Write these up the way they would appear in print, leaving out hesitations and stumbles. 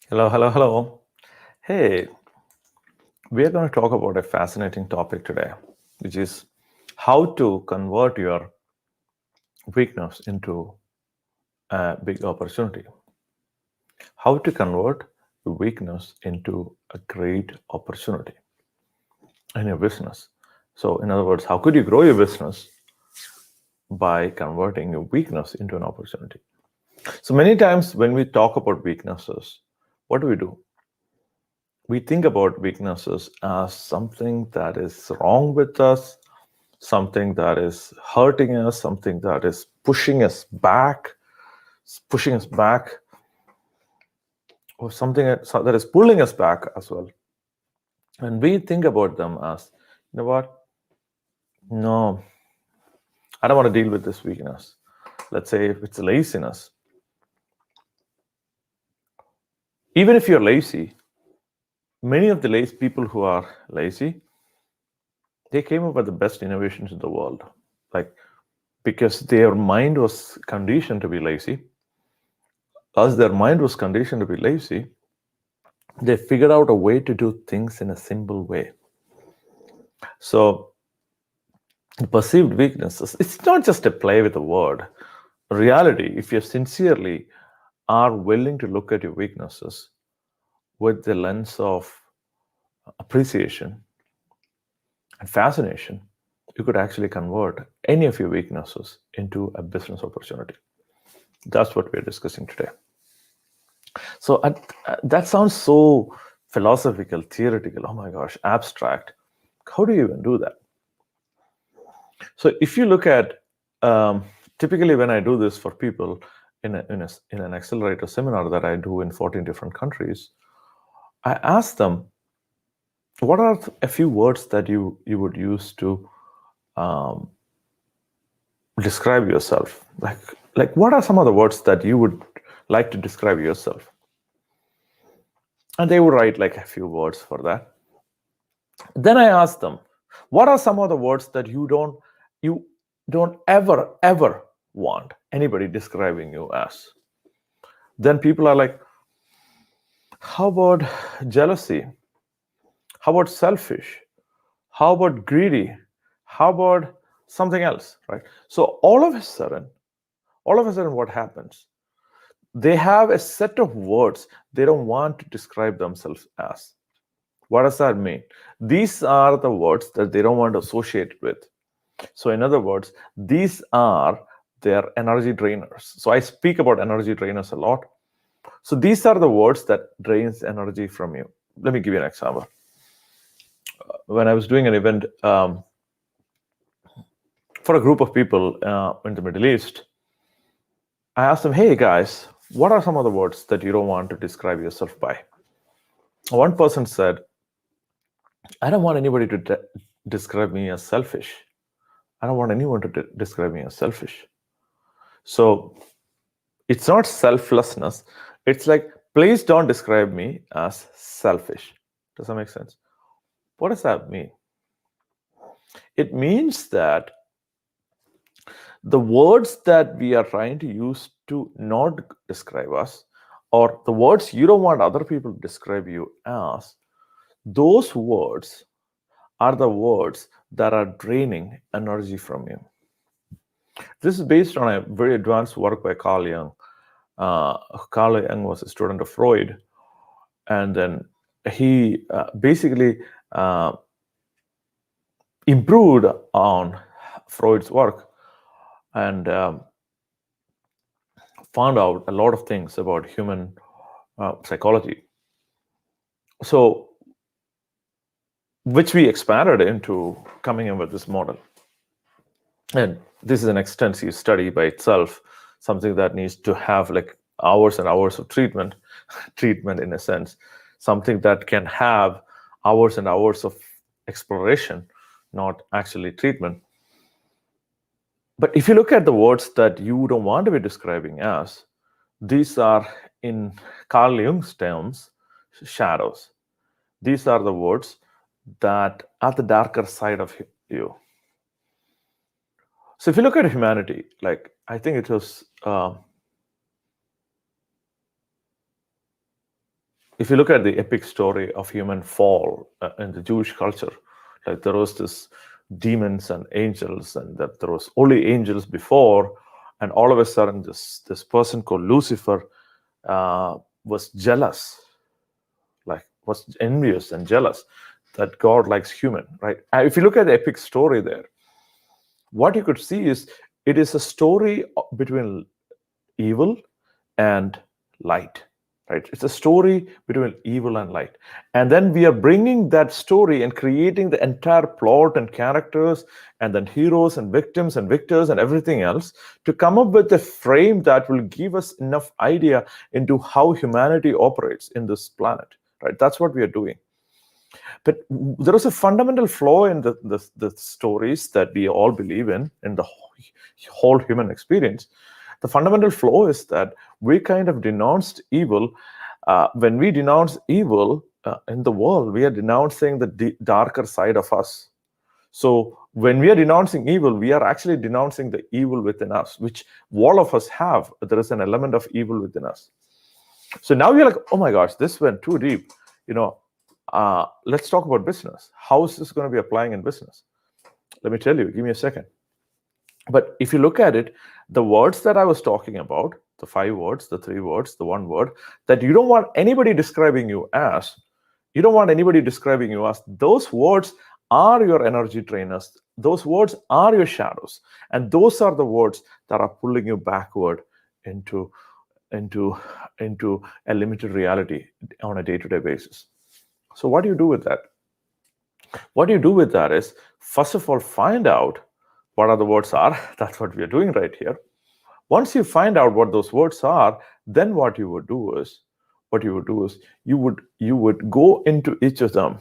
Hello, hello, hello. Hey, we are going to talk about a fascinating topic today, which is how to convert your weakness into a big opportunity. How to convert your weakness into a great opportunity in your business. So, in other words, how could you grow your business by converting your weakness into an opportunity? So, many times when we talk about weaknesses, what do? We think about weaknesses as something that is wrong with us, something that is hurting us, something that is pushing us back, or something that is pulling us back as well. And we think about them as, you know what? No, I don't want to deal with this weakness. Let's say if it's laziness. Even if you're lazy, many of the lazy people who are lazy, they came up with the best innovations in the world. Like, because their mind was conditioned to be lazy, as their mind was conditioned to be lazy, they figured out a way to do things in a simple way. So, perceived weaknesses, it's not just a play with a word. Reality, if you sincerely are willing to look at your weaknesses with the lens of appreciation and fascination, you could actually convert any of your weaknesses into a business opportunity. That's what we're discussing today. So that sounds so philosophical, theoretical. Oh my gosh, abstract. How do you even do that? So if you look at typically when I do this for people in an accelerator seminar that I do in 14 different countries, I ask them, what are a few words that you would use to um, describe yourself? Like what are some of the words that you would like to describe yourself? And they would write like a few words for that. Then I ask them, what are some of the words that you don't ever want anybody describing you as? Then people are like, how about jealousy? How about selfish? How about greedy? How about something else, right? So all of a sudden, what happens? They have a set of words they don't want to describe themselves as. What does that mean? These are the words that they don't want to associate with. So, in other words, these are their energy drainers. So, I speak about energy drainers a lot. So, these are the words that drains energy from you. Let me give you an example. When I was doing an event for a group of people in the Middle East, I asked them, hey guys, what are some of the words that you don't want to describe yourself by? One person said, I don't want anybody to describe me as selfish. I don't want anyone to describe me as selfish. So it's not selflessness. It's like, please don't describe me as selfish. Does that make sense? What does that mean? It means that the words that we are trying to use to not describe us, or the words you don't want other people to describe you as, those words are the words that are draining energy from you. This is based on a very advanced work by Carl Jung. Carl Jung was a student of Freud, and then he basically improved on Freud's work and found out a lot of things about human psychology. So, which we expanded into coming up with this model. And this is an extensive study by itself, something that needs to have like hours and hours of treatment in a sense, something that can have hours and hours of exploration, not actually treatment. But if you look at the words that you don't want to be describing as, these are, in Carl Jung's terms, shadows. These are the words that are the darker side of you. So if you look at humanity, like I think it was if you look at the epic story of human fall in the Jewish culture, like there was this demons and angels, and that there was only angels before, and all of a sudden this person called Lucifer was jealous, like was envious and jealous that God likes human, right? If you look at the epic story there, what you could see is it is a story between evil and light, right? It's a story between evil and light. And then we are bringing that story and creating the entire plot and characters and then heroes and victims and victors and everything else to come up with a frame that will give us enough idea into how humanity operates in this planet, right? That's what we are doing. But there is a fundamental flaw in the stories that we all believe in the whole human experience. The fundamental flaw is that we kind of denounced evil. When we denounce evil in the world, we are denouncing the darker side of us. So when we are denouncing evil, we are actually denouncing the evil within us, which all of us have. There is an element of evil within us. So now you're like, oh my gosh, this went too deep. Let's talk about business. How is this going to be applying in business? Let me tell you, give me a second. But if you look at it, the words that I was talking about, the 5 words, the 3 words, the 1 word, that you don't want anybody describing you as, those words are your energy trainers. Those words are your shadows. And those are the words that are pulling you backward into a limited reality on a day-to-day basis. So what do you do with that? What you do with that is, first of all, find out what are the words are. That's what we are doing right here. Once you find out what those words are, then what you would do is you would go into each of them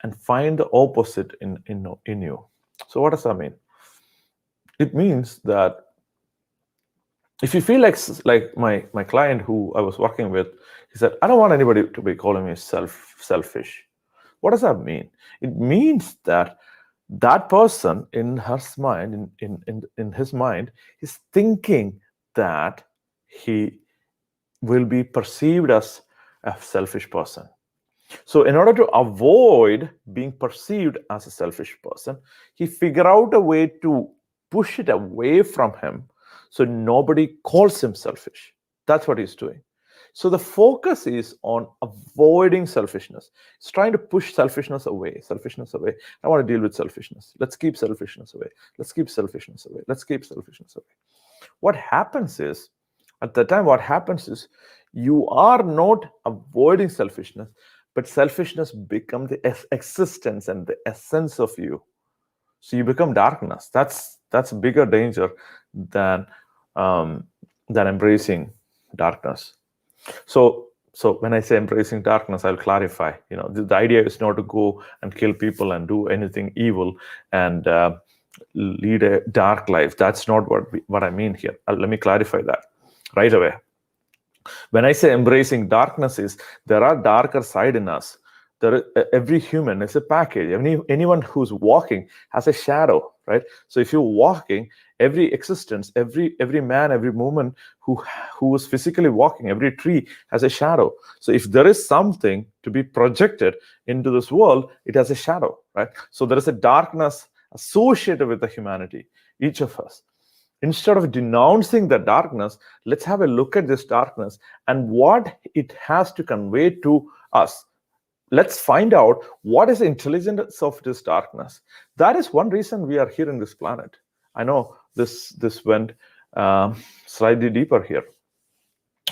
and find the opposite in you. So what does that mean? It means that if you feel like my client who I was working with, he said, I don't want anybody to be calling me selfish. What does that mean? It means that person in his mind, in his mind, is thinking that he will be perceived as a selfish person. So in order to avoid being perceived as a selfish person, he figured out a way to push it away from him so nobody calls him selfish. That's what he's doing. So the focus is on avoiding selfishness. It's trying to push selfishness away. I want to deal with selfishness. Let's keep selfishness away. What happens is, at the time, you are not avoiding selfishness, but selfishness becomes the existence and the essence of you. So you become darkness. That's a bigger danger than embracing darkness. So when I say embracing darkness, I'll clarify. The idea is not to go and kill people and do anything evil and lead a dark life. That's not what I mean here. Let me clarify that right away. When I say embracing darkness, is there are darker side in us. Every human is a package. Anyone who's walking has a shadow, right? So if you're walking, every existence, every man, every woman who is physically walking, every tree has a shadow. So if there is something to be projected into this world, it has a shadow, right? So there is a darkness associated with the humanity, each of us. Instead of denouncing the darkness, let's have a look at this darkness and what it has to convey to us. Let's find out what is the intelligence of this darkness. That is one reason we are here in this planet. I know this went slightly deeper here.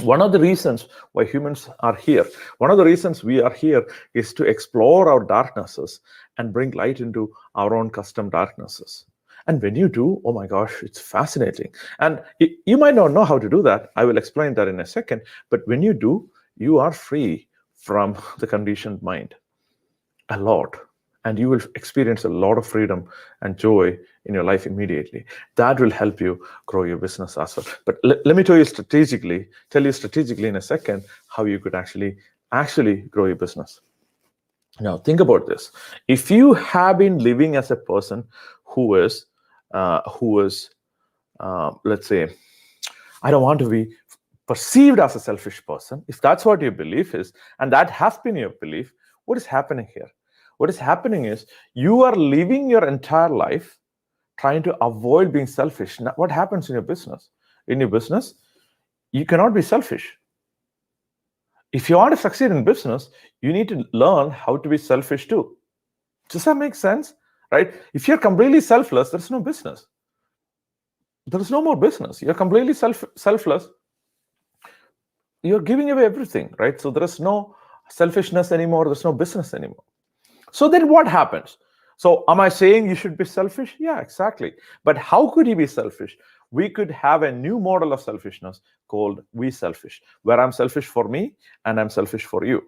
One of the reasons why humans are here, one of the reasons we are here is to explore our darknesses and bring light into our own custom darknesses. And when you do, oh my gosh, it's fascinating. And you might not know how to do that. I will explain that in a second. But when you do, you are free from the conditioned mind a lot. And you will experience a lot of freedom and joy in your life immediately. That will help you grow your business as well. But let me tell you strategically in a second how you could actually grow your business. Now, think about this. If you have been living as a person who is, let's say, I don't want to be perceived as a selfish person, if that's what your belief is, and that has been your belief, what is happening here? What is happening is you are living your entire life trying to avoid being selfish. Now, what happens in your business? In your business, you cannot be selfish. If you want to succeed in business, you need to learn how to be selfish too. Does that make sense? Right? If you're completely selfless, there's no business. There is no more business. You're completely selfless. You're giving away everything, right? So there is no selfishness anymore. There's no business anymore. So then what happens? So am I saying you should be selfish? Yeah, exactly. But how could you be selfish? We could have a new model of selfishness called we selfish, where I'm selfish for me and I'm selfish for you,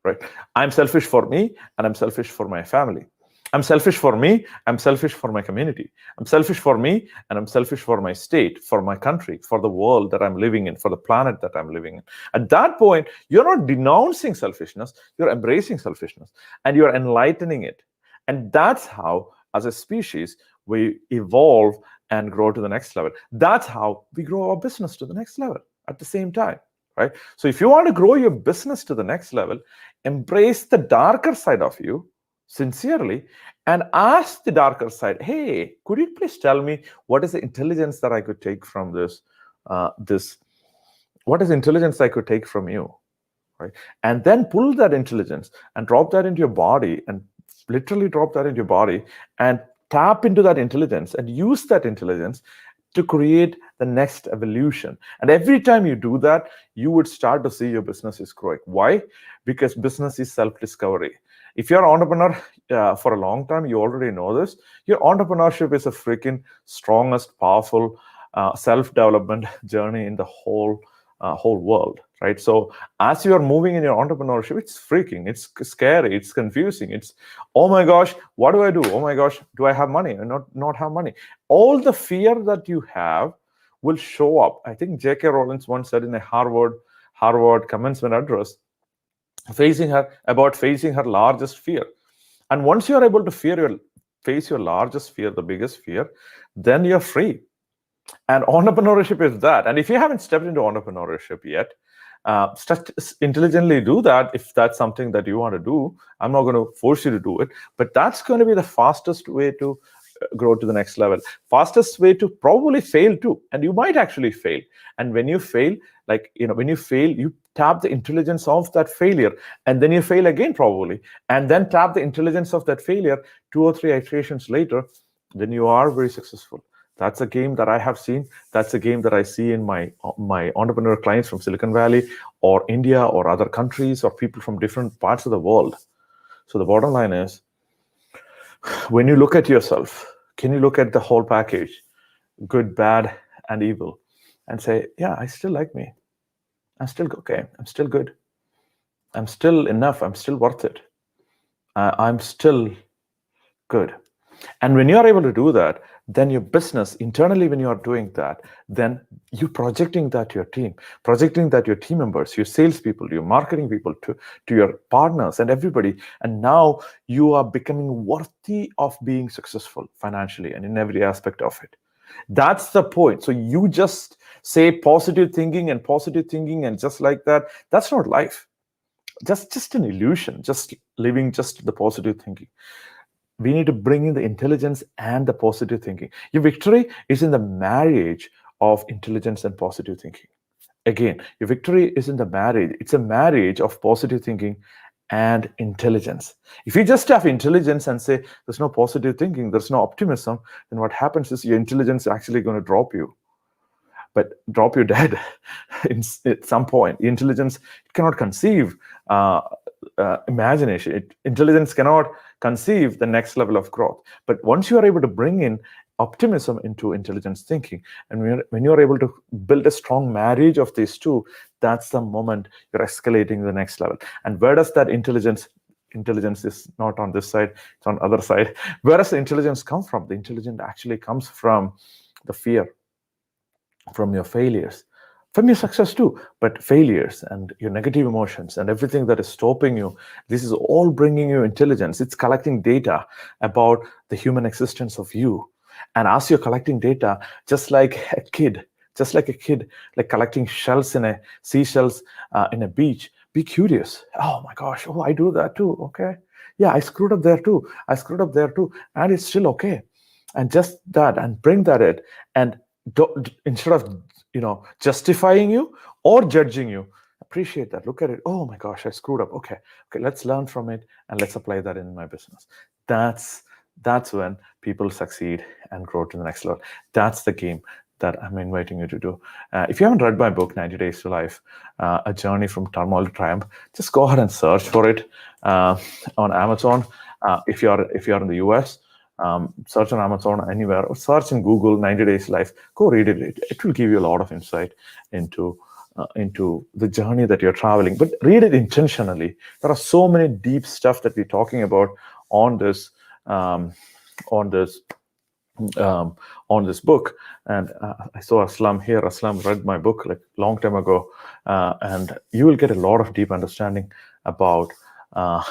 right? I'm selfish for me and I'm selfish for my family. I'm selfish for me, I'm selfish for my community. I'm selfish for me and I'm selfish for my state, for my country, for the world that I'm living in, for the planet that I'm living in. At that point, you're not denouncing selfishness, you're embracing selfishness and you're enlightening it. And that's how, as a species, we evolve and grow to the next level. That's how we grow our business to the next level at the same time, right? So if you want to grow your business to the next level, embrace the darker side of you sincerely and ask the darker side, hey, could you please tell me what is the intelligence that I could take from this? What is intelligence I could take from you, right? And then pull that intelligence and drop that into your body and literally drop that into your body and tap into that intelligence and use that intelligence to create the next evolution. And every time you do that, you would start to see your business is growing. Why? Because business is self-discovery. If you're an entrepreneur for a long time, you already know this. Your entrepreneurship is a freaking strongest, powerful self-development journey in the whole world, right? So as you are moving in your entrepreneurship, it's freaking, it's scary, it's confusing. It's, oh my gosh, what do I do? Oh my gosh, do I have money or not have money? All the fear that you have will show up. I think J.K. Rowling once said in a Harvard commencement address, facing her largest fear. And once you are able to face your largest fear, the biggest fear, then you're free. And entrepreneurship is that. And if you haven't stepped into entrepreneurship yet, intelligently do that if that's something that you want to do. I'm not going to force you to do it, but that's going to be the fastest way to grow to the next level. Fastest way to probably fail too. And you might actually fail. And when you fail, you tap the intelligence of that failure, and then you fail again probably, and then tap the intelligence of that failure 2 or 3 iterations later, then you are very successful. That's a game that I have seen. That's a game that I see in my entrepreneur clients from Silicon Valley or India or other countries or people from different parts of the world. So the bottom line is, when you look at yourself, can you look at the whole package, good, bad, and evil, and say, yeah, I still like me. I'm still okay. I'm still good. I'm still enough. I'm still worth it. I'm still good. And when you are able to do that, then your business internally, when you are doing that, then you're projecting that to your team, projecting that to your team members, your salespeople, your marketing people, to your partners and everybody. And now you are becoming worthy of being successful financially and in every aspect of it. That's the point. So you just say positive thinking and just like that, that's not life. Just an illusion, just living just the positive thinking. We need to bring in the intelligence and the positive thinking. Your victory is in the marriage of intelligence and positive thinking. Again, your victory is in the marriage. It's a marriage of positive thinking and intelligence. If you just have intelligence and say there's no positive thinking, there's no optimism, then what happens is your intelligence is actually going to drop you. But drop you dead at some point. Intelligence cannot conceive imagination. Intelligence cannot conceive the next level of growth. But once you are able to bring in optimism into intelligence thinking, and when you're able to build a strong marriage of these two, that's the moment you're escalating the next level. And where does that intelligence is not on this side, it's on the other side. Where does the intelligence come from? The intelligence actually comes from the fear, from your failures, from your success too, but failures and your negative emotions and everything that is stopping you. This is all bringing you intelligence. It's collecting data about the human existence of you. And as you're collecting data, just like a kid just like a kid, like collecting shells in a seashells in a beach. Be curious. Oh my gosh, oh, I do that too. Okay, yeah, I screwed up there too. I screwed up there too, and it's still okay. And just that, and bring that in, and instead of justifying you or judging you, appreciate that. Look at it. Oh my gosh, I screwed up. Okay, let's learn from it and let's apply that in my business. That's when people succeed and grow to the next level. That's the game that I'm inviting you to do. If you haven't read my book, 90 Days to Life, A Journey from Turmoil to Triumph, just go ahead and search for it on Amazon. If you're in the US, search on Amazon, anywhere, or search in Google 90 Days Life. Go read it. It will give you a lot of insight into the journey that you're traveling. But read it intentionally. There are so many deep stuff that we're talking about on this book. And I saw Aslam here. Aslam read my book like long time ago, and you will get a lot of deep understanding about the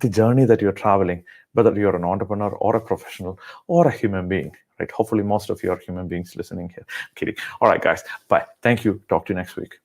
journey that you're traveling, whether you're an entrepreneur or a professional or a human being, right? Hopefully most of you are human beings listening here. I'm kidding. All right, guys, bye. Thank you. Talk to you next week.